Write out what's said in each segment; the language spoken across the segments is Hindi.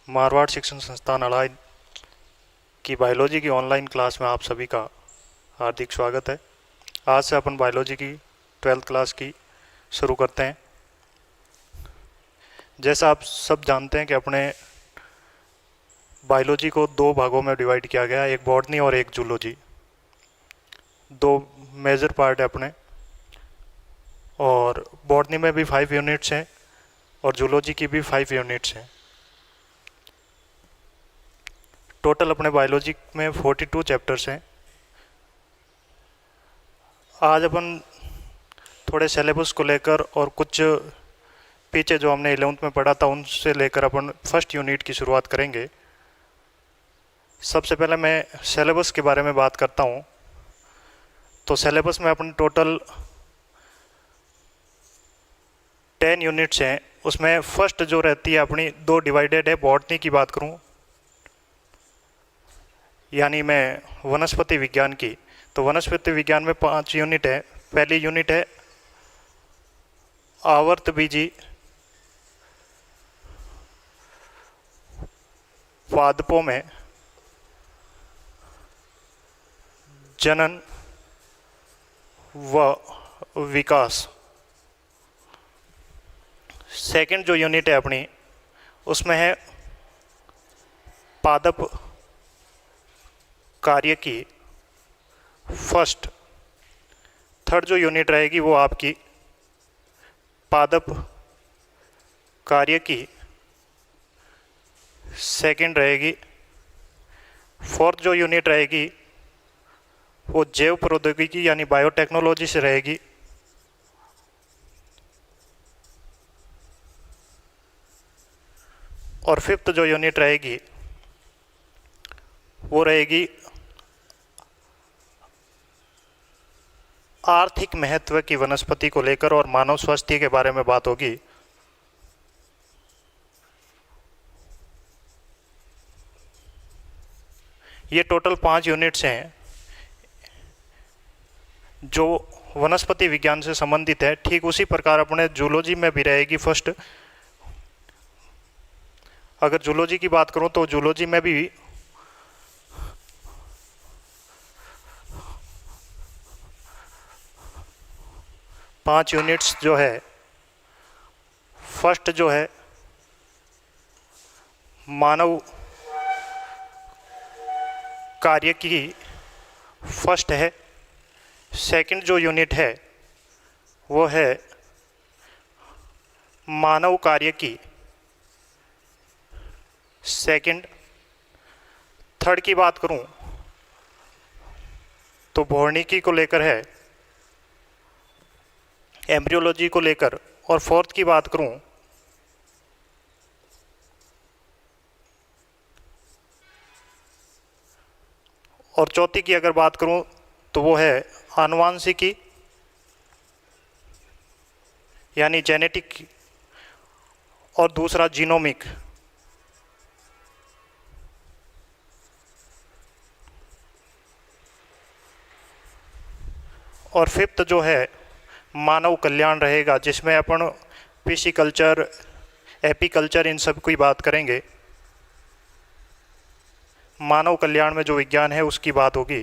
मारवाड़ शिक्षण संस्थान अड़ाई की बायोलॉजी की ऑनलाइन क्लास में आप सभी का हार्दिक स्वागत है। आज से अपन बायोलॉजी की 12th क्लास की शुरू करते हैं। जैसा आप सब जानते हैं कि अपने बायोलॉजी को दो भागों में डिवाइड किया गया है, एक बॉटनी और एक जूलॉजी। दो मेजर पार्ट है अपने, और बॉटनी में भी 5 यूनिट्स हैं और जूलॉजी की भी 5 यूनिट्स हैं। टोटल अपने बायोलॉजी में 42 चैप्टर्स हैं। आज अपन थोड़े सिलेबस को लेकर और कुछ पीछे जो हमने 11th में पढ़ा था उनसे लेकर अपन फर्स्ट यूनिट की शुरुआत करेंगे। सबसे पहले मैं सिलेबस के बारे में बात करता हूँ। तो सिलेबस में अपन टोटल 10 यूनिट्स हैं। उसमें फर्स्ट जो रहती है अपनी दो डिवाइडेड है। बॉटनी की बात करूँ यानी मैं वनस्पति विज्ञान की, तो वनस्पति विज्ञान में 5 यूनिट है। पहली यूनिट है आवर्तबीजी पादपों में जनन व विकास। सेकंड जो यूनिट है अपनी उसमें है पादप कार्य की फर्स्ट। थर्ड जो यूनिट रहेगी वो आपकी पादप कार्य की सेकंड रहेगी। फोर्थ जो यूनिट रहेगी वो जैव प्रौद्योगिकी यानी बायोटेक्नोलॉजी से रहेगी। और फिफ्थ जो यूनिट रहेगी वो रहेगी आर्थिक महत्व की वनस्पति को लेकर और मानव स्वास्थ्य के बारे में बात होगी। ये टोटल 5 यूनिट्स हैं जो वनस्पति विज्ञान से संबंधित है। ठीक उसी प्रकार अपने जूलॉजी में भी रहेगी फर्स्ट। अगर जूलॉजी की बात करूं तो जूलॉजी में भी पांच यूनिट्स जो है। फर्स्ट जो है मानव कार्य की फर्स्ट है। सेकंड जो यूनिट है वो है मानव कार्य की सेकंड। थर्ड की बात करूं तो भौतिकी को लेकर है, एम्ब्रियोलॉजी को लेकर। और फोर्थ की बात करूं और चौथी की अगर बात करूं तो वो है आनुवांशिकी यानी जेनेटिक, और दूसरा जीनोमिक। और फिफ्थ जो है मानव कल्याण रहेगा, जिसमें अपन पिसिकल्चर, एपीकल्चर इन सब की बात करेंगे। मानव कल्याण में जो विज्ञान है उसकी बात होगी।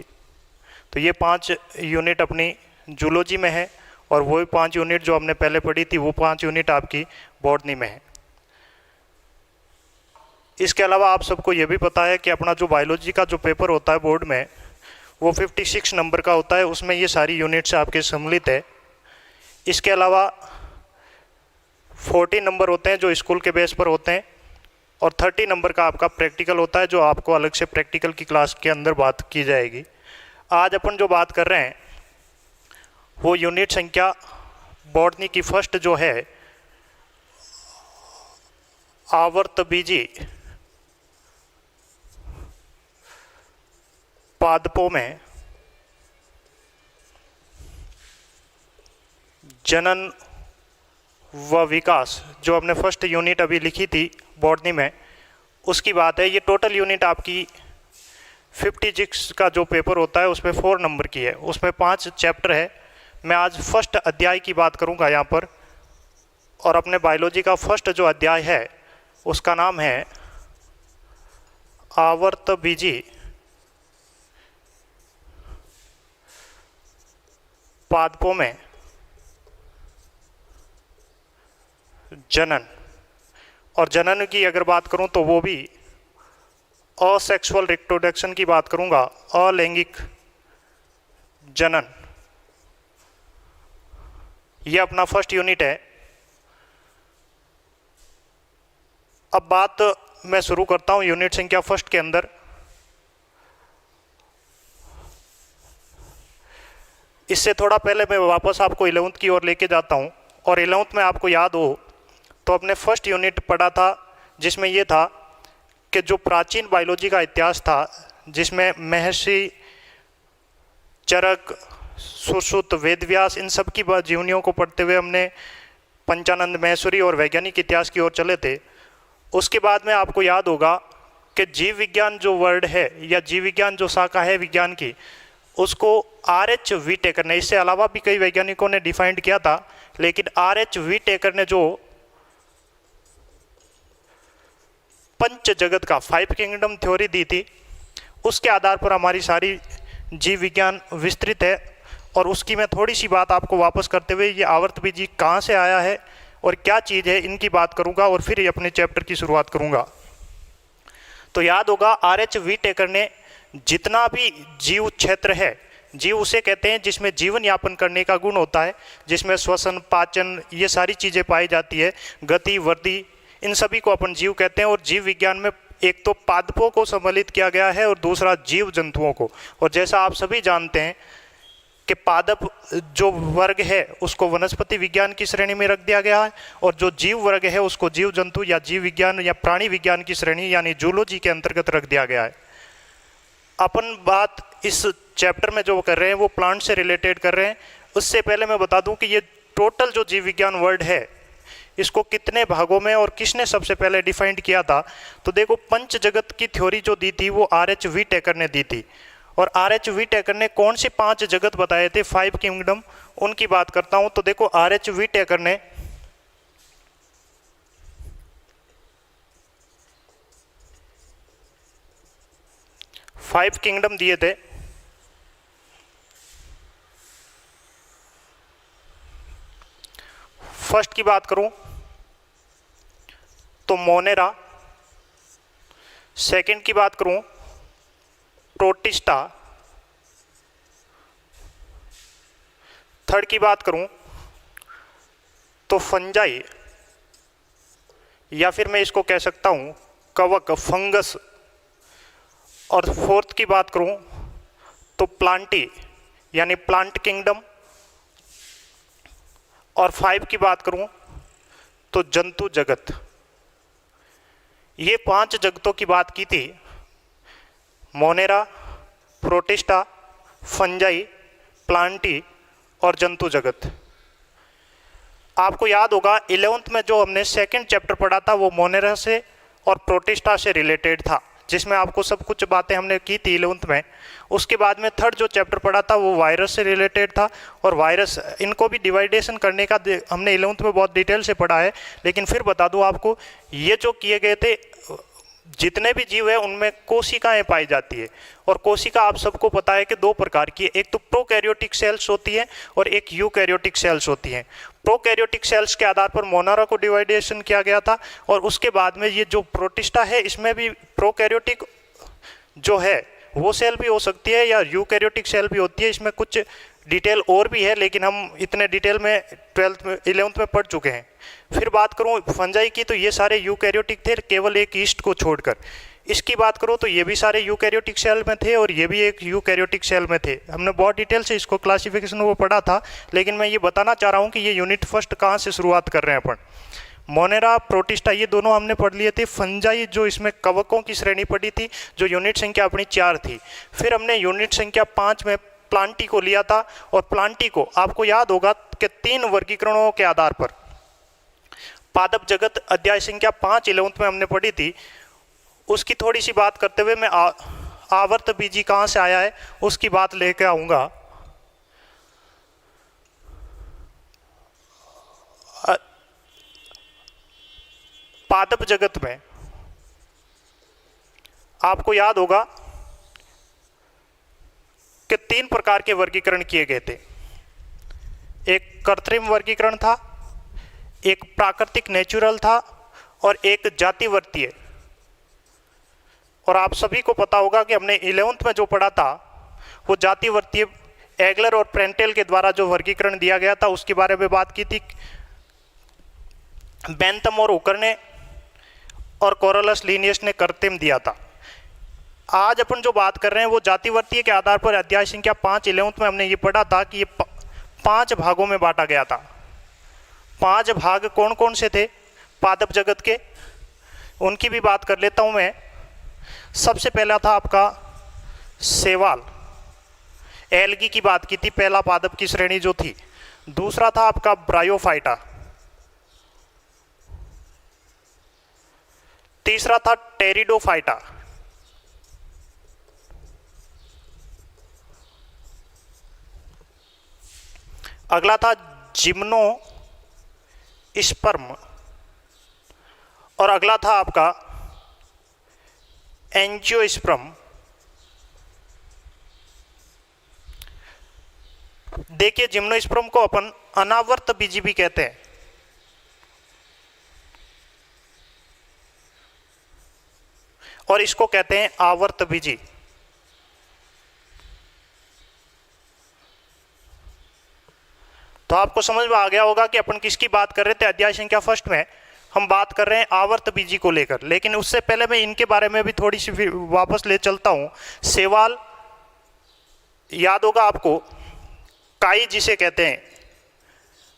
तो ये 5 यूनिट अपनी जूलॉजी में है और वही 5 यूनिट जो हमने पहले पढ़ी थी वो 5 यूनिट आपकी बॉटनी में है। इसके अलावा आप सबको ये भी पता है कि अपना जो बायोलॉजी का जो पेपर होता है बोर्ड में वो 56 नंबर का होता है। उसमें ये सारी यूनिट्स आपके सम्मिलित है। इसके अलावा 40 नंबर होते हैं जो स्कूल के बेस पर होते हैं, और 30 नंबर का आपका प्रैक्टिकल होता है जो आपको अलग से प्रैक्टिकल की क्लास के अंदर बात की जाएगी। आज अपन जो बात कर रहे हैं वो यूनिट संख्या बॉटनी की फर्स्ट जो है आवर्तबीजी पादपों में जनन व विकास, जो हमने फर्स्ट यूनिट अभी लिखी थी बॉटनी में, उसकी बात है। ये टोटल यूनिट आपकी 56 का जो पेपर होता है उसमें 4 नंबर की है। उसमें 5 चैप्टर है। मैं आज फर्स्ट अध्याय की बात करूंगा यहाँ पर, और अपने बायोलॉजी का फर्स्ट जो अध्याय है उसका नाम है आवर्त बीजी पादपों में जनन, और जनन की अगर बात करूं तो वो भी असेक्सुअल रिप्रोडक्शन की बात करूंगा, अलैंगिक जनन। ये अपना फर्स्ट यूनिट है। अब बात मैं शुरू करता हूं यूनिट संख्या फर्स्ट के अंदर। इससे थोड़ा पहले मैं वापस आपको 11th की ओर लेके जाता हूं, और 11th में आपको याद हो तो अपने फर्स्ट यूनिट पढ़ा था जिसमें ये था कि जो प्राचीन बायोलॉजी का इतिहास था, जिसमें महर्षि चरक, सुश्रुत, वेदव्यास, इन सब की जीवनियों को पढ़ते हुए हमने पंचानंद महेश्वरी और वैज्ञानिक इतिहास की ओर चले थे। उसके बाद में आपको याद होगा कि जीव विज्ञान जो वर्ड है या जीव विज्ञान जो शाखा है विज्ञान की, उसको R.H. व्हीटेकर ने, इससे अलावा भी कई वैज्ञानिकों ने डिफाइंड किया था, लेकिन R.H. व्हीटेकर ने जो पंच जगत का 5 किंगडम थ्योरी दी थी, उसके आधार पर हमारी सारी जीव विज्ञान विस्तृत है। और उसकी मैं थोड़ी सी बात आपको वापस करते हुए ये आवर्त बीजी कहाँ से आया है और क्या चीज़ है, इनकी बात करूंगा और फिर अपने चैप्टर की शुरुआत करूंगा। तो याद होगा R.H. व्हीटेकर ने जितना भी जीव क्षेत्र है, जीव उसे कहते हैं जिसमें जीवन यापन करने का गुण होता है, जिसमें श्वसन, पाचन, ये सारी चीज़ें पाई जाती है, गति, वृद्धि, इन सभी को अपन जीव कहते हैं। और जीव विज्ञान में एक तो पादपों को सम्मिलित किया गया है और दूसरा जीव जंतुओं को। और जैसा आप सभी जानते हैं कि पादप जो वर्ग है उसको वनस्पति विज्ञान की श्रेणी में रख दिया गया है, और जो जीव वर्ग है उसको जीव जंतु या जीव विज्ञान या प्राणी विज्ञान की श्रेणी यानी जूलॉजी के अंतर्गत रख दिया गया है। अपन बात इस चैप्टर में जो कर रहे हैं वो प्लांट से रिलेटेड कर रहे हैं। उससे पहले मैं बता दूं कि ये टोटल जो जीव विज्ञान वर्ड है, इसको कितने भागों में और किसने सबसे पहले डिफाइंड किया था। तो देखो, पंच जगत की थ्योरी जो दी थी वो R.H. व्हीटेकर ने दी थी। और R.H. व्हीटेकर ने कौन से 5 जगत बताए थे, 5 किंगडम, उनकी बात करता हूं। तो देखो, R.H. व्हीटेकर ने फाइव किंगडम दिए थे। फर्स्ट की बात करूं तो मोनेरा, सेकंड की बात करूं प्रोटिस्टा, थर्ड की बात करूं तो फंजाई, या फिर मैं इसको कह सकता हूं कवक, फंगस, और फोर्थ की बात करूं तो प्लांटी यानी प्लांट किंगडम, और 5 की बात करूं तो जंतु जगत। ये 5 जगतों की बात की थी, मोनेरा, प्रोटिस्टा, फंजाई, प्लांटी और जंतु जगत। आपको याद होगा 11th में जो हमने सेकंड चैप्टर पढ़ा था वो मोनेरा से और प्रोटिस्टा से रिलेटेड था, जिसमें आपको सब कुछ बातें हमने की थी 11th में। उसके बाद में थर्ड जो चैप्टर पढ़ा था वो वायरस से रिलेटेड था, और वायरस, इनको भी डिवाइडेशन करने का हमने 11th में बहुत डिटेल से पढ़ा है। लेकिन फिर बता दूं आपको, ये जो किए गए थे, जितने भी जीव है उनमें कोशिकाएं पाई जाती है, और कोशिका आप सबको पता है कि 2 प्रकार की है, एक तो प्रोकैरियोटिक सेल्स होती है और एक यूकैरियोटिक सेल्स होती हैं। प्रोकैरियोटिक सेल्स के आधार पर मोनेरा को डिवाइडेशन किया गया था, और उसके बाद में ये जो प्रोटिस्टा है इसमें भी प्रोकैरियोटिक जो है वो सेल भी हो सकती है या यूकैरियोटिक सेल भी होती है। इसमें कुछ डिटेल और भी है, लेकिन हम इतने डिटेल में 11th में पढ़ चुके हैं। फिर बात करूं फंजाई की, तो ये सारे यूकैरियोटिक थे केवल एक ईस्ट को छोड़कर। इसकी बात करो तो ये भी सारे यूकैरियोटिक सेल में थे और ये भी एक यूकैरियोटिक सेल में थे। हमने बहुत डिटेल से इसको क्लासिफिकेशन वो पढ़ा था, लेकिन मैं ये बताना चाह रहा हूँ कि ये यूनिट फर्स्ट कहाँ से शुरुआत कर रहे हैं अपन। मोनेरा, प्रोटिस्टा, ये दोनों हमने पढ़ लिए थे। फंजाई जो इसमें कवकों की श्रेणी पढ़ी थी, जो यूनिट संख्या अपनी 4 थी। फिर हमने यूनिट संख्या 5 में प्लांटी को लिया था, और प्लांटी को आपको याद होगा कि 3 वर्गीकरणों के आधार पर पादप जगत अध्याय संख्या 5 11th में हमने पढ़ी थी। उसकी थोड़ी सी बात करते हुए मैं आवर्त बीजी कहाँ से आया है उसकी बात लेकर आऊँगा। पादप जगत में आपको याद होगा कि 3 प्रकार के वर्गीकरण किए गए थे। एक कृत्रिम वर्गीकरण था, एक प्राकृतिक नेचुरल था और एक जातिवर्तीय। और आप सभी को पता होगा कि हमने 11th में जो पढ़ा था वो जातिवर्तीय एगलर और प्रेंटेल के द्वारा जो वर्गीकरण दिया गया था उसके बारे में बात की थी। बेंथम और हुकर ने और कोरलस लिनियस ने कृत्रिम दिया था। आज अपन जो बात कर रहे हैं वो जातिवर्तीय के आधार पर अध्याय संख्या 5 11th में हमने ये पढ़ा था कि ये 5 भागों में बांटा गया था। 5 भाग कौन कौन से थे पादप जगत के, उनकी भी बात कर लेता हूं मैं। सबसे पहला था आपका शैवाल, एल्गी की बात की थी, पहला पादप की श्रेणी जो थी। दूसरा था आपका ब्रायोफाइटा, तीसरा था टेरिडोफाइटा, अगला था जिम्नोस्पर्म और अगला था आपका एंजियोस्पर्म। देखिए जिम्नोस्पर्म को अपन अनावर्त बीजी भी कहते हैं। और इसको कहते हैं आवर्त बीजी। तो आपको समझ में आ गया होगा कि अपन किसकी बात कर रहे थे। अध्याय संख्या 1 में हम बात कर रहे हैं आवर्त बीजी को लेकर, लेकिन उससे पहले मैं इनके बारे में भी थोड़ी सी वापस ले चलता हूं। शैवाल याद होगा आपको, काई जिसे कहते हैं।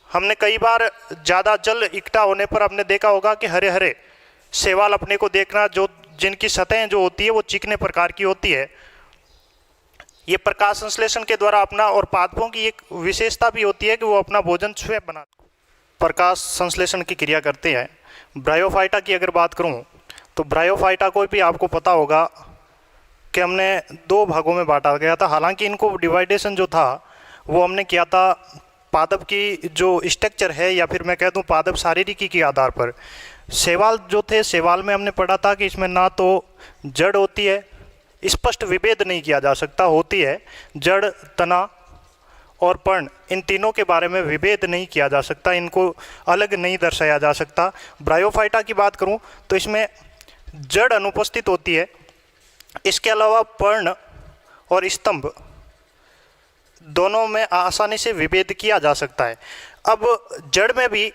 हमने कई बार ज़्यादा जल इकट्ठा होने पर हमने देखा होगा कि हरे हरे शैवाल अपने को देखना, जो जिनकी सतहें जो होती है वो चिकने प्रकार की होती है। ये प्रकाश संश्लेषण के द्वारा अपना, और पादपों की एक विशेषता भी होती है कि वो अपना भोजन स्वयं बना प्रकाश संश्लेषण की क्रिया करते हैं। ब्रायोफाइटा की अगर बात करूं तो ब्रायोफाइटा को भी आपको पता होगा कि हमने 2 भागों में बांटा गया था। हालांकि इनको डिवाइडेशन जो था वो हमने किया था पादप की जो स्ट्रक्चर है, या फिर मैं कह दूं पादप शारीरिकी के आधार पर। शैवाल जो थे, शैवाल में हमने पढ़ा था कि इसमें ना तो जड़ होती है, स्पष्ट विभेद नहीं किया जा सकता, होती है जड़, तना और पर्ण, इन तीनों के बारे में विभेद नहीं किया जा सकता, इनको अलग नहीं दर्शाया जा सकता। ब्रायोफाइटा की बात करूं तो इसमें जड़ अनुपस्थित होती है। इसके अलावा पर्ण और स्तंभ दोनों में आसानी से विभेद किया जा सकता है। अब जड़ में भी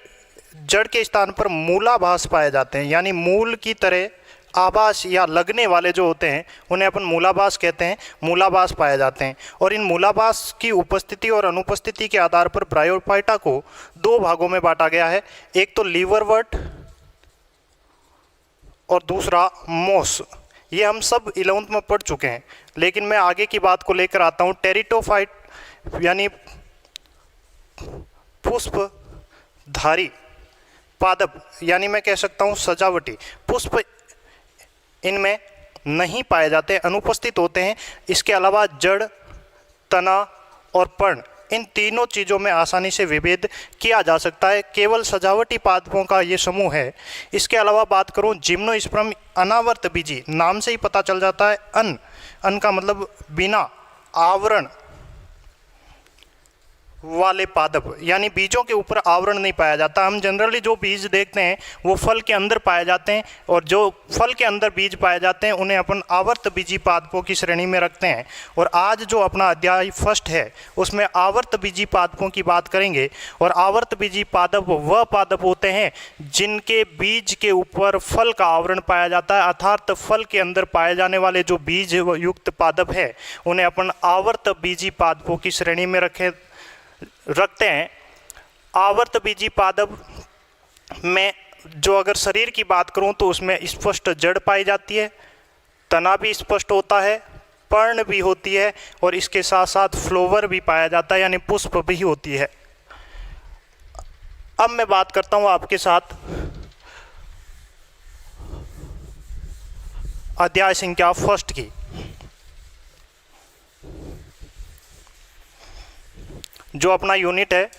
जड़ के स्थान पर मूलाभास पाए जाते हैं, यानी मूल की तरह आभास या लगने वाले जो होते हैं उन्हें अपन मूलाभास कहते हैं, मूलाभास पाए जाते हैं। और इन मूलाभास की उपस्थिति और अनुपस्थिति के आधार पर ब्रायोफाइटा को 2 भागों में बांटा गया है। एक तो लीवरवर्ट और दूसरा मोस। ये हम सब 11th में पढ़ चुके हैं, लेकिन मैं आगे की बात को लेकर आता हूँ। टेरिटोफाइट यानी पुष्पधारी पादप, यानी मैं कह सकता हूँ सजावटी पुष्प इनमें नहीं पाए जाते, अनुपस्थित होते हैं। इसके अलावा जड़, तना और पर्ण, इन तीनों चीज़ों में आसानी से विभेद किया जा सकता है। केवल सजावटी पादपों का ये समूह है। इसके अलावा बात करूं जिम्नोस्पर्म अनावर्त बीजी, नाम से ही पता चल जाता है। अन का मतलब बिना आवरण वाले पादप, यानी बीजों के ऊपर आवरण नहीं पाया जाता। हम जनरली जो बीज देखते हैं वो फल के अंदर पाए जाते हैं, और जो फल के अंदर बीज पाए जाते हैं उन्हें अपन आवर्त बीजी पादपों की श्रेणी में रखते हैं। और आज जो अपना अध्याय 1 है उसमें आवर्त बीजी पादपों की बात करेंगे। और आवर्त बीजी पादप वह पादप होते हैं जिनके बीज के ऊपर फल का आवरण पाया जाता है, अर्थात फल के अंदर पाए जाने वाले जो बीज युक्त पादप है उन्हें अपन आवर्त बीजी पादपों की श्रेणी में रखते हैं। आवर्त बीजी पादप में जो अगर शरीर की बात करूं तो उसमें स्पष्ट जड़ पाई जाती है, तना भी स्पष्ट होता है, पर्ण भी होती है, और इसके साथ साथ फ्लोवर भी पाया जाता है, यानी पुष्प भी होती है। अब मैं बात करता हूं आपके साथ अध्याय संख्या 1 की। जो अपना यूनिट है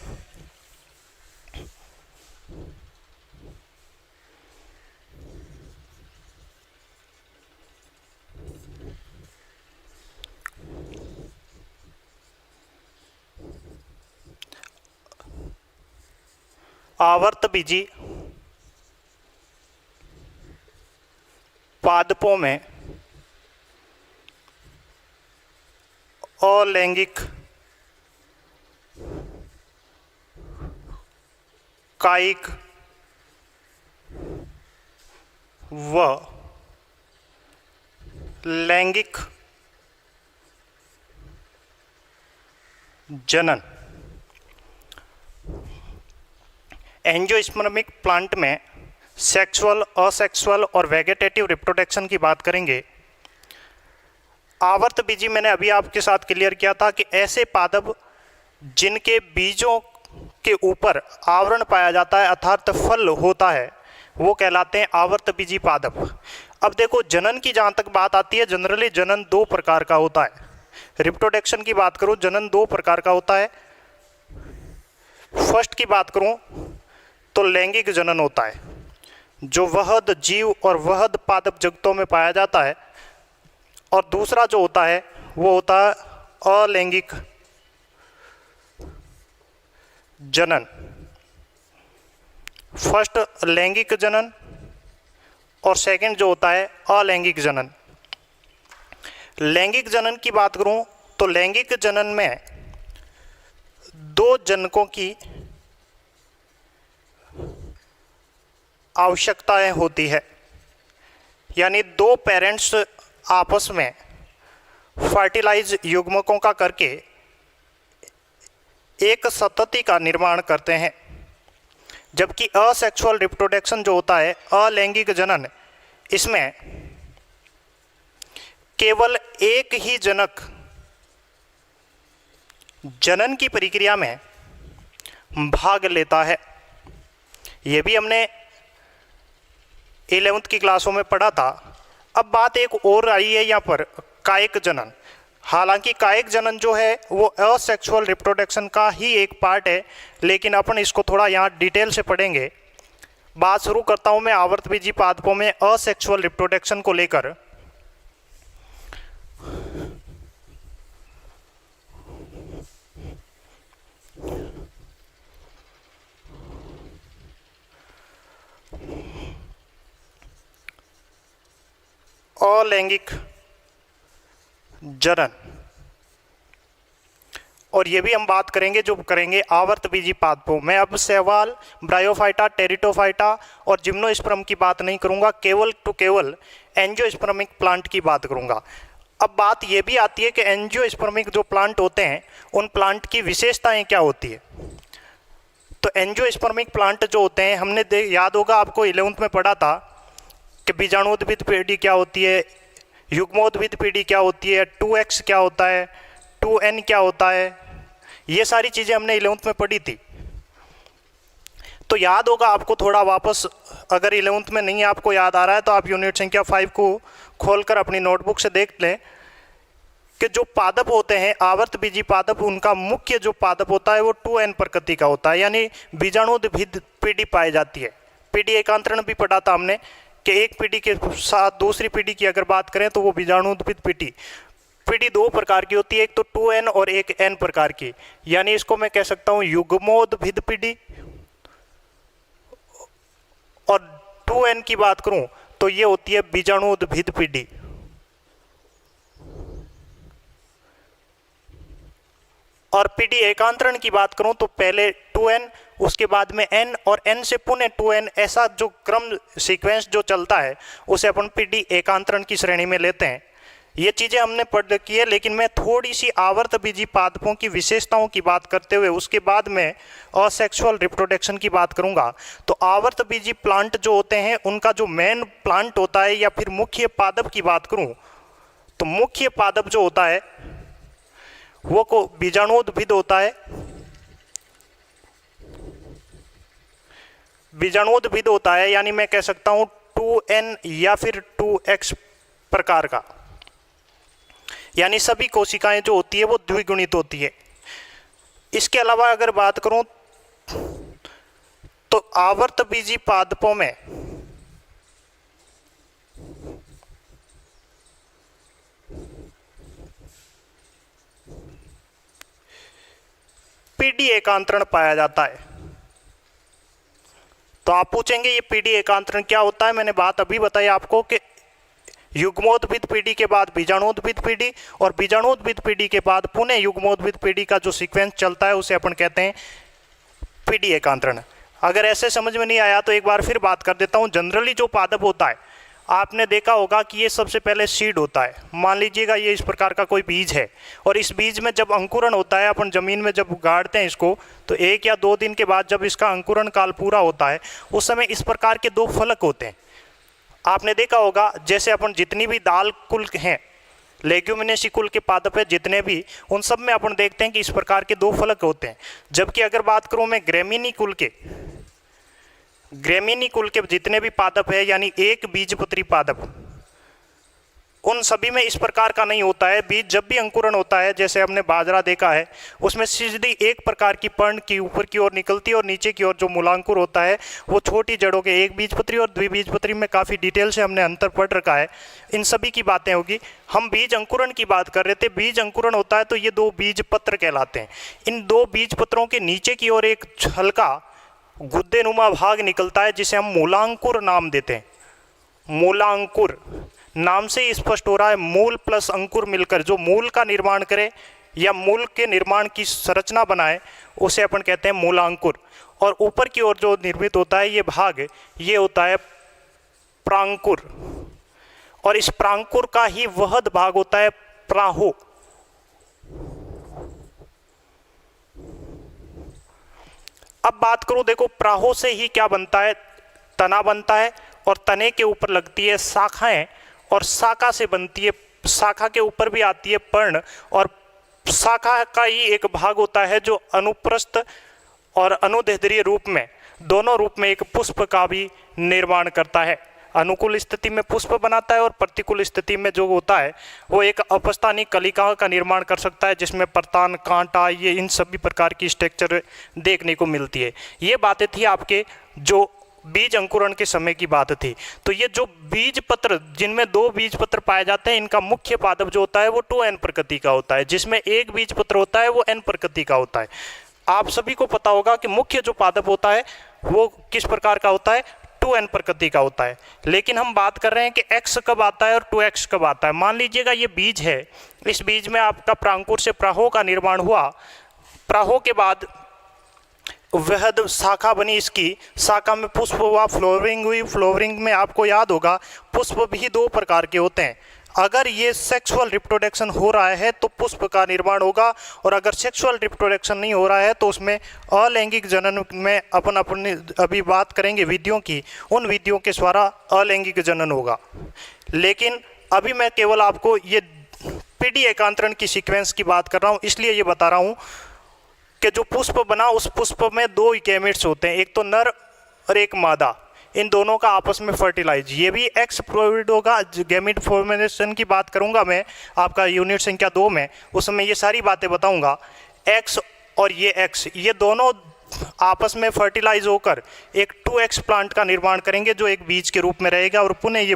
आवर्तबीजी पादपों में अलैंगिक कायिक व लैंगिक जनन। एंजियोस्पर्मिक प्लांट में सेक्सुअल, असेक्सुअल और वेगेटेटिव रिप्रोडक्शन की बात करेंगे। आवर्तबीजी मैंने अभी आपके साथ क्लियर किया था कि ऐसे पादप जिनके बीजों के ऊपर आवरण पाया जाता है अर्थात फल होता है, वो कहलाते हैं आवर्तबीजी पादप। अब देखो, जनन की जहाँ तक बात आती है, जनरली जनन दो प्रकार का होता है। रिप्रोडक्शन की बात करूँ, जनन दो प्रकार का होता है। फर्स्ट की बात करूँ तो लैंगिक जनन होता है, जो वहद जीव और वहद पादप जगतों में पाया जाता है, और दूसरा जो होता है वो होता है अलैंगिक जनन। फर्स्ट लैंगिक जनन और सेकंड जो होता है अलैंगिक जनन। लैंगिक जनन की बात करूं तो लैंगिक जनन में दो जनकों की आवश्यकताएं होती है, यानी दो पेरेंट्स आपस में फर्टिलाइज युग्मकों का करके एक संतति का निर्माण करते हैं। जबकि असेक्सुअल रिप्रोडक्शन जो होता है, अलैंगिक जनन, इसमें केवल एक ही जनक जनन की प्रक्रिया में भाग लेता है। यह भी हमने 11वीं की क्लासों में पढ़ा था। अब बात एक और आई है यहाँ पर, कायिक जनन। हालांकि कायिक जनन जो है वो असेक्सुअल रिप्रोडक्शन का ही एक पार्ट है, लेकिन अपन इसको थोड़ा यहाँ डिटेल से पढ़ेंगे। बात शुरू करता हूँ मैं आवर्तबीजी पादपों में असेक्सुअल रिप्रोडक्शन को लेकर। अलैंगिक जनन, और ये भी हम बात करेंगे जो करेंगे आवर्तबीजी पादपों में। अब शैवाल, ब्रायोफाइटा, टेरिटोफाइटा और जिम्नोस्पर्म की बात नहीं करूंगा, केवल एंजियोस्पर्मिक प्लांट की बात करूंगा। अब बात ये भी आती है कि एंजियोस्पर्मिक जो प्लांट होते हैं उन प्लांट की विशेषताएं क्या होती है। तो एंजियोस्पर्मिक प्लांट जो होते हैं, हमने याद होगा आपको 11वीं में पढ़ा था कि बीजाणुद्भिद पीढ़ी क्या होती है, युग्मोद्भिद पीढ़ी क्या होती है, 2x क्या होता है, 2n क्या होता है, ये सारी चीज़ें हमने 11वीं में पढ़ी थी। तो याद होगा आपको थोड़ा वापस, अगर 11वीं में नहीं आपको याद आ रहा है तो आप यूनिट संख्या 5 को खोलकर अपनी नोटबुक से देख लें कि जो पादप होते हैं आवर्तबीजी पादप, उनका मुख्य जो पादप होता है वो 2n प्रकृति का होता है, यानी बीजाणुद्भिद पीढ़ी पाई जाती है। पीढ़ी एकांतरण भी पढ़ा था हमने कि एक पीढ़ी के साथ दूसरी पीढ़ी की अगर बात करें तो वो बीजाणुद्भिद पीढ़ी दो प्रकार की होती है, एक तो 2n और एक n प्रकार की, यानी इसको मैं कह सकता हूं युग्मोद्भिद पीढ़ी। और 2n की बात करूं तो ये होती है बीजाणुद्भिद पीढ़ी। और पीढ़ी एकांतरण की बात करूं तो पहले 2n, उसके बाद में n और n से पुनः 2n, ऐसा जो क्रम सीक्वेंस जो चलता है उसे अपन पीढ़ी एकांतरण की श्रेणी में लेते हैं। ये चीज़ें हमने पढ़ की है, लेकिन मैं थोड़ी सी आवर्तबीजी पादपों की विशेषताओं की बात करते हुए उसके बाद में असेक्सुअल रिप्रोडक्शन की बात करूंगा। तो आवर्तबीजी प्लांट जो होते हैं उनका जो मेन प्लांट होता है या फिर मुख्य पादप की बात करूं तो मुख्य पादप जो होता है वो को बीजाणुद्भिद होता है। बीजाणुद्भिद होता है, यानी मैं कह सकता हूं 2n या फिर 2x प्रकार का, यानी सभी कोशिकाएं जो होती है वो द्विगुणित होती है। इसके अलावा अगर बात करूं तो आवर्तबीजी पादपों में पीढ़ी एकांतरण पाया जाता है। तो आप पूछेंगे ये पीडी एकांतरण क्या होता है। मैंने बात अभी बताई आपको कि युग्मोद्भिद पीढ़ी के बाद बीजाणुद्भिद पीढ़ी और बीजाणुद्भिद पीढ़ी के बाद पुनः युग्मोद्भिद पीढ़ी का जो सीक्वेंस चलता है उसे अपन कहते हैं पीढ़ी एकांतरण। अगर ऐसे समझ में नहीं आया तो एक बार फिर बात कर देता हूँ। जनरली जो पादप होता है आपने देखा होगा कि ये सबसे पहले सीड होता है। मान लीजिएगा ये इस प्रकार का कोई बीज है और इस बीज में जब अंकुरण होता है, अपन ज़मीन में जब गाड़ते हैं इसको, तो 1 या 2 दिन के बाद जब इसका अंकुरण काल पूरा होता है उस समय इस प्रकार के 2 फलक होते हैं। आपने देखा होगा जैसे अपन जितनी भी दाल कुल हैं, लेग्यूमिनेसी कुल के पादप है जितने भी, उन सब में अपन देखते हैं कि इस प्रकार के 2 फलक होते हैं। जबकि अगर बात करूं मैं ग्रेमिनी कुल के जितने भी पादप है यानी एक बीजपत्री पादप, उन सभी में इस प्रकार का नहीं होता है। बीज जब भी अंकुरण होता है, जैसे हमने बाजरा देखा है, उसमें सीधी एक प्रकार की पर्ण की ऊपर की ओर निकलती है और नीचे की ओर जो मूलांकुर होता है वो छोटी जड़ों के एक बीजपत्री और द्विबीजपत्री में काफ़ी डिटेल से हमने अंतर पढ़ रखा है। इन सभी की बातें होगी। हम बीज अंकुरण की बात कर रहे थे। बीज अंकुरण होता है तो ये 2 बीज पत्र कहलाते हैं। इन 2 बीज पत्रों के नीचे की ओर एक हल्का गुद्देनुमा भाग निकलता है जिसे हम मूलांकुर नाम देते हैं। मूलांकुर नाम से ही स्पष्ट हो रहा है, मूल प्लस अंकुर मिलकर जो मूल का निर्माण करे या मूल के निर्माण की संरचना बनाए उसे अपन कहते हैं मूलांकुर। और ऊपर की ओर जो निर्मित होता है ये भाग, ये होता है प्रांकुर। और इस प्रांकुर का ही वहद भाग होता है प्राहो। अब बात करूं, देखो प्राहो से ही क्या बनता है, तना बनता है और तने के ऊपर लगती है शाखाएं और शाखा से बनती है, शाखा के ऊपर भी आती है पर्ण और शाखा का ही एक भाग होता है जो अनुप्रस्थ और अनुदैर्ध्य रूप में, दोनों रूप में एक पुष्प का भी निर्माण करता है। अनुकूल स्थिति में पुष्प बनाता है और प्रतिकूल स्थिति में जो होता है वो एक अपस्थानी कलिका का निर्माण कर सकता है जिसमें परतान, कांटा, ये इन सभी प्रकार की स्ट्रक्चर देखने को मिलती है। ये बातें थी आपके जो बीज अंकुरण के समय की बात थी। तो ये जो बीज पत्र, जिनमें 2 बीज पत्र पाए जाते हैं, इनका मुख्य पादप जो होता है वो 2n प्रकृति का होता है, जिसमें एक बीज पत्र होता है वो n प्रकृति का होता है। आप सभी को पता होगा कि मुख्य जो पादप होता है वो किस प्रकार का होता है, 2n प्रकृति का होता है। लेकिन हम बात कर रहे हैं कि x कब आता है और 2x कब आता है। मान लीजिएगा ये बीज है, इस बीज में आपका प्रांकुर से प्राहो का निर्माण हुआ, प्राहो के बाद वृहद शाखा बनी, इसकी शाखा में पुष्प हुआ, फ्लोवरिंग हुई। फ्लोवरिंग में आपको याद होगा पुष्प भी 2 प्रकार के होते हैं। अगर ये सेक्सुअल रिप्रोडक्शन हो रहा है तो पुष्प का निर्माण होगा और अगर सेक्सुअल रिप्रोडक्शन नहीं हो रहा है तो उसमें अलैंगिक जनन में अपन अपनी अभी बात करेंगे विधियों की, उन विधियों के द्वारा अलैंगिक जनन होगा। लेकिन अभी मैं केवल आपको ये पीढ़ी एकांतरण की सीक्वेंस की बात कर रहा हूँ, इसलिए ये बता रहा हूँ कि जो पुष्प बना उस पुष्प में 2 गैमेट्स होते हैं, एक तो नर और एक मादा। इन दोनों का आपस में फर्टिलाइज, ये भी एक्स प्रोवाइड होगा। गैमेट फॉर्मेशन की बात करूंगा मैं आपका यूनिट संख्या 2 में, उसमें ये सारी बातें बताऊंगा। एक्स और ये एक्स, ये दोनों आपस में फर्टिलाइज होकर एक 2x प्लांट का निर्माण करेंगे जो एक बीज के रूप में रहेगा और पुनः ये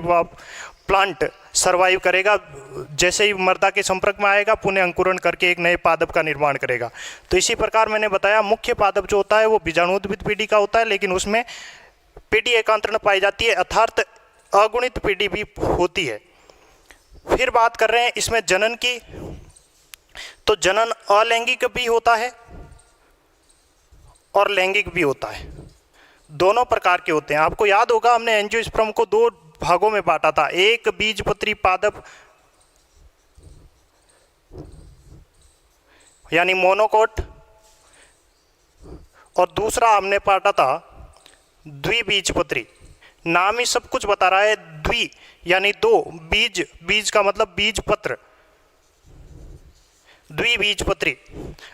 प्लांट सर्वाइव करेगा। जैसे ही मर्दा के संपर्क में आएगा पुनः अंकुरण करके एक नए पादप का निर्माण करेगा। तो इसी प्रकार मैंने बताया मुख्य पादप जो होता है वो बीजाणुद्भिद पीढ़ी का होता है, लेकिन उसमें पीढ़ी एकांतरण पाई जाती है, अर्थात अगुणित पीढ़ी भी होती है। फिर बात कर रहे हैं इसमें जनन की, तो जनन अलैंगिक भी होता है और लैंगिक भी होता है, दोनों प्रकार के होते हैं। आपको याद होगा हमने एंजियोस्पर्म को 2 भागों में बांटा था, एक बीजपत्री पादप यानी मोनोकोट और दूसरा हमने बांटा था द्विबीजपत्री। नाम ही सब कुछ बता रहा है, द्वि यानी 2, बीज, बीज का मतलब बीज पत्र, द्विबीजपत्री,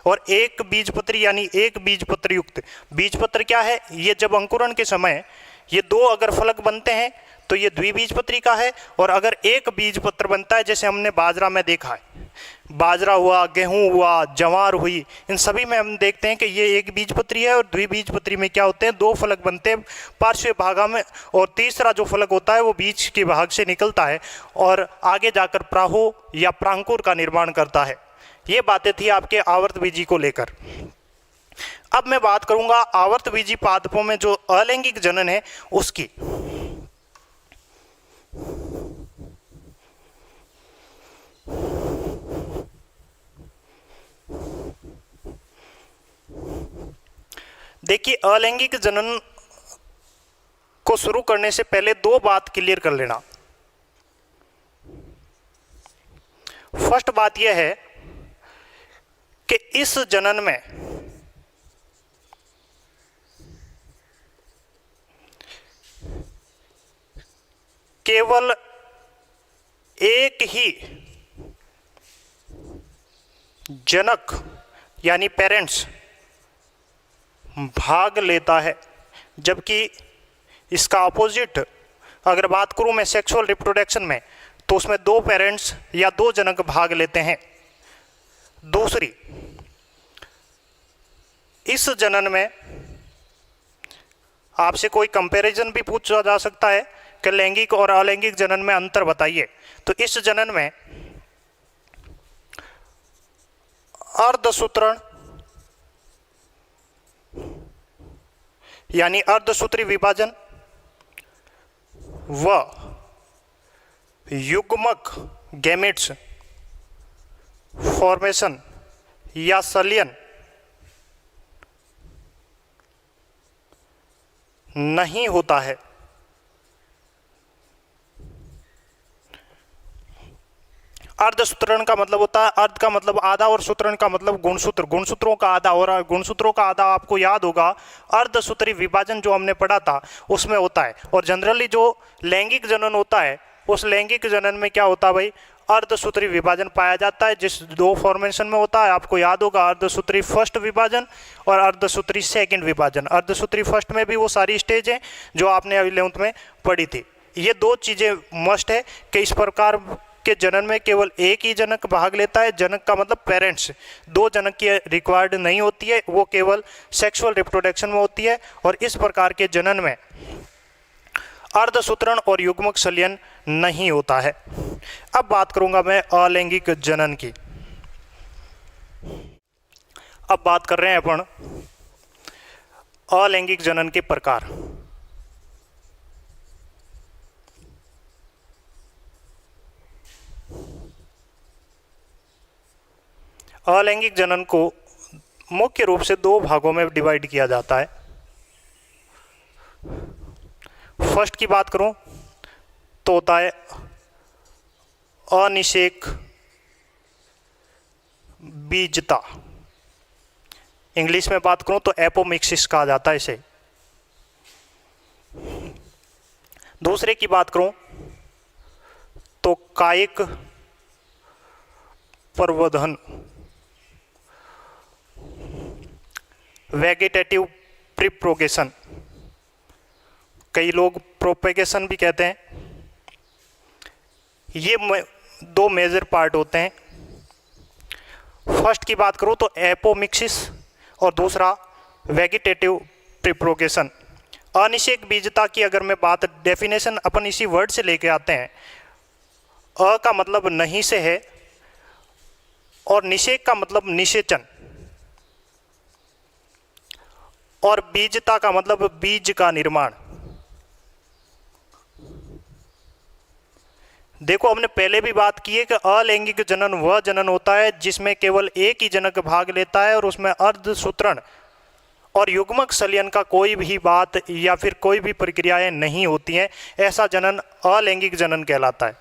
और एक बीजपत्री यानी एक बीजपत्र युक्त। बीजपत्र क्या है, ये जब अंकुरण के समय ये 2 अगर फलक बनते हैं तो ये द्विबीजपत्री का है, और अगर एक बीजपत्र बनता है जैसे हमने बाजरा में देखा है, बाजरा हुआ, गेहूं हुआ, जवार हुई, इन सभी में हम देखते हैं कि ये एक बीजपत्री है और द्विबीजपत्री में क्या होते हैं, 2 फलक बनते हैं पार्श्व भागा में, और तीसरा जो फलक होता है वो बीज के भाग से निकलता है और आगे जाकर प्राहो या प्रांकुर का निर्माण करता है। ये बातें थी आपके आवर्त बीजी को लेकर। अब मैं बात करूंगा आवर्तबीजी पादपों में जो अलैंगिक जनन है उसकी। देखिए, अलैंगिक जनन को शुरू करने से पहले दो बात क्लियर कर लेना। फर्स्ट बात यह है कि इस जनन में केवल एक ही जनक यानी पेरेंट्स भाग लेता है, जबकि इसका अपोजिट अगर बात करूं मैं सेक्सुअल रिप्रोडक्शन में, तो उसमें दो पेरेंट्स या दो जनक भाग लेते हैं। दूसरी, इस जनन में आपसे कोई कंपैरिजन भी पूछा जा सकता है कि लैंगिक और अलैंगिक जनन में अंतर बताइए। तो इस जनन में अर्धसूत्रण यानी अर्धसूत्री विभाजन व युग्मक गैमेट्स फॉर्मेशन या सलियन नहीं होता है। अर्धसूत्रण का मतलब होता है, अर्ध का मतलब आधा और सूत्रण का मतलब गुणसूत्र, गुणसूत्रों का आधा, और गुणसूत्रों का आधा आपको याद होगा अर्धसूत्री विभाजन जो हमने पढ़ा था उसमें होता है। और जनरली जो लैंगिक जनन होता है उस लैंगिक जनन में क्या होता है भाई, अर्धसूत्री विभाजन पाया जाता है, जिस दो फॉर्मेशन में होता है आपको याद होगा, अर्धसूत्री फर्स्ट विभाजन और अर्धसूत्री सेकंड विभाजन। अर्धसूत्री फर्स्ट में भी वो सारी स्टेज है जो आपने 11th में पढ़ी थी। ये दो चीजें मस्ट है कि इस प्रकार के जनन में केवल एक ही जनक भाग लेता है। जनक का मतलब पेरेंट्स, दो जनक की रिक्वायर्ड नहीं होती है, वो केवल सेक्सुअल रिप्रोडक्शन में होती है। और इस प्रकार के जनन में अर्धसूत्रण और युग्मक सलियन नहीं होता है। अब बात करूंगा मैं अलैंगिक जनन की। अब बात कर रहे हैं अपन अलैंगिक जनन के प्रकार। अलैंगिक जनन को मुख्य रूप से दो भागों में डिवाइड किया जाता है। फर्स्ट की बात करूं तो होता है अनिषेक बीजता, इंग्लिश में बात करूं तो एपोमिक्सिस कहा जाता है इसे। दूसरे की बात करूं तो कायिक प्रवर्धन, वेजिटेटिव प्रीप्रोगेशन, कई लोग प्रोपेगेशन भी कहते हैं। ये दो मेजर पार्ट होते हैं। फर्स्ट की बात करूं तो एपोमिक्सिस और दूसरा वेजिटेटिव प्रीप्रोगेशन। अनिषेक बीजता की अगर मैं बात, डेफिनेशन अपन इसी वर्ड से लेके आते हैं। अ का मतलब नहीं से है और निषेक का मतलब निषेचन, और बीजता का मतलब बीज का निर्माण। देखो, हमने पहले भी बात की है कि अलैंगिक जनन वह जनन होता है जिसमें केवल एक ही जनक भाग लेता है और उसमें अर्धसूत्रण और युग्मक सलियन का कोई भी बात या फिर कोई भी प्रक्रियाएं नहीं होती हैं। ऐसा जनन अलैंगिक जनन कहलाता है।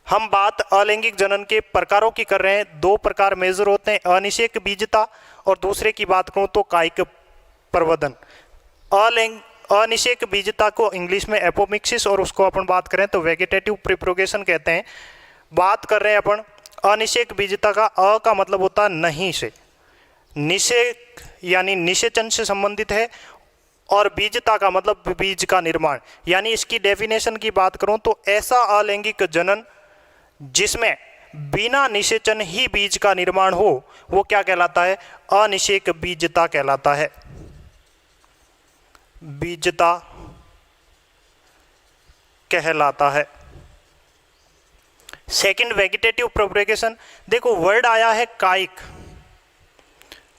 हम बात अलैंगिक जनन के प्रकारों की कर रहे हैं। दो प्रकार मेजर होते हैं, अनिषेक बीजता और दूसरे की बात करूं तो कायिक प्रवर्धन। अनिषेक बीजता को इंग्लिश में एपोमिक्सिस और उसको अपन बात करें तो वेजिटेटिव प्रीप्रोगेशन कहते हैं। बात कर रहे हैं अपन अनिषेक बीजता का। अ का मतलब होता है नहीं से, निषेक यानी निषेचन से संबंधित है, और बीजता का मतलब बीज का निर्माण। यानी इसकी डेफिनेशन की बात करूं तो ऐसा अलैंगिक जनन जिसमें बिना निषेचन ही बीज का निर्माण हो वो क्या कहलाता है, अनिषेक बीजता कहलाता है। बीजता कहलाता है। Second vegetative propagation. देखो, वर्ड आया है कायिक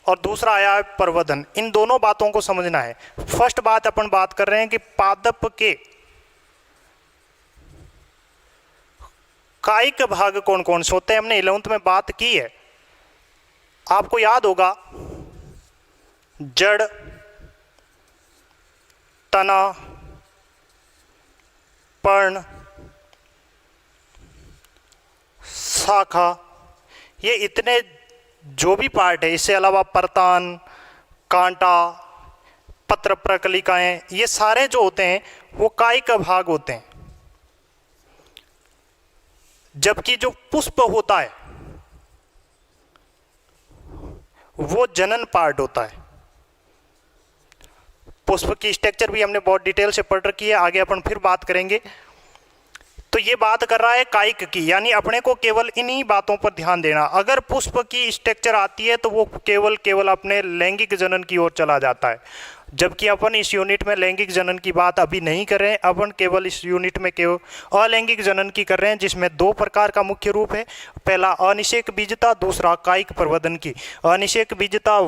और दूसरा आया है प्रवर्धन। इन दोनों बातों को समझना है। फर्स्ट बात अपन बात कर रहे हैं कि पादप के कायिक भाग कौन कौन से होते हैं। हमने 11th में बात की है, आपको याद होगा, जड़, तना, पर्ण, शाखा, ये इतने जो भी पार्ट है, इससे अलावा परतान, कांटा, पत्र प्रकलिकाएं, ये सारे जो होते हैं वो कायिक भाग होते हैं। जबकि जो पुष्प होता है वो जनन पार्ट होता है। पुष्प की स्ट्रक्चर भी हमने बहुत डिटेल से पढ़ रखी है, आगे अपन फिर बात करेंगे। तो ये बात कर रहा है कायिक की, यानी अपने को केवल इन्हीं बातों पर ध्यान देना। अगर पुष्प की स्ट्रक्चर आती है तो वो केवल अपने लैंगिक जनन की ओर चला जाता है, जबकि अपन इस यूनिट में लैंगिक जनन की बात अभी नहीं कर रहे हैं। अपन केवल इस यूनिट में केवल अलैंगिक जनन की कर रहे हैं, जिसमें 2 प्रकार का मुख्य रूप है। पहला अनिषेक बीजता, दूसरा कायिक प्रवर्धन की। अनिषेक बीजता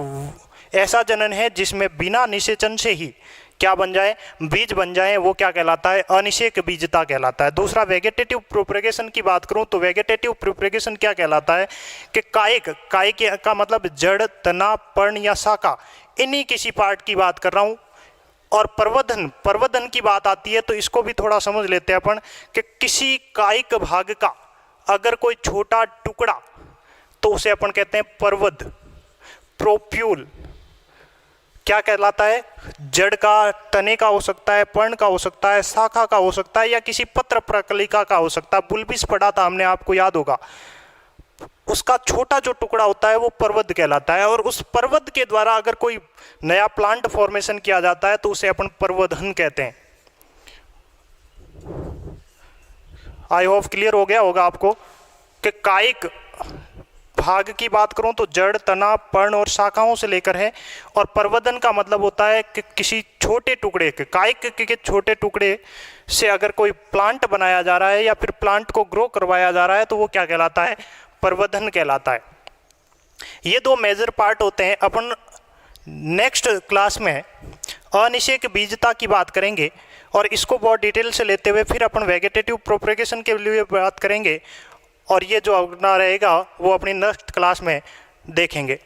ऐसा जनन है जिसमें बिना निषेचन से ही क्या बन जाए, बीज बन जाए, वो क्या कहलाता है, अनिषेक बीजता कहलाता है। दूसरा वेगेटेटिव प्रोपगेशन की बात करूं तो वेगेटेटिव प्रोपगेशन क्या कहलाता है कि कायिक का मतलब जड़, तना, पर्ण या शाखा, इन्हीं किसी पार्ट की बात कर रहा हूं। और प्रवर्धन की बात आती है तो इसको भी थोड़ा समझ लेते हैं अपन कि किसी कायिक भाग का अगर कोई छोटा टुकड़ा, तो उसे अपन कहते हैं प्रवर्ध, प्रोप्यूल क्या कहलाता है, जड़ का, तने का हो सकता है, पर्ण का हो सकता है, शाखा का हो सकता है, या किसी पत्र प्रकलिका का हो सकता है। बुल्बिस पढ़ा था हमने, आपको याद होगा, उसका छोटा जो टुकड़ा होता है वो प्रवर्ध कहलाता है। और उस प्रवर्ध के द्वारा अगर कोई नया प्लांट फॉर्मेशन किया जाता है तो उसे अपन प्रवर्धन कहते हैं। आई होप क्लियर हो गया होगा आपको कि कायिक भाग की बात करूं तो जड़, तना, पर्ण और शाखाओं से लेकर है। और प्रवर्धन का मतलब होता है कि किसी छोटे टुकड़े के, कायिक के छोटे टुकड़े से अगर कोई प्लांट बनाया जा रहा है या फिर प्लांट को ग्रो करवाया जा रहा है तो वो क्या कहलाता है, प्रवर्धन कहलाता है। ये 2 मेजर पार्ट होते हैं। अपन नेक्स्ट क्लास में अनिषेक बीजता की बात करेंगे और इसको बहुत डिटेल से लेते हुए फिर अपन वेगेटेटिव प्रोपगेशन के लिए बात करेंगे, और ये जो अपना रहेगा वो अपनी नेक्स्ट क्लास में देखेंगे।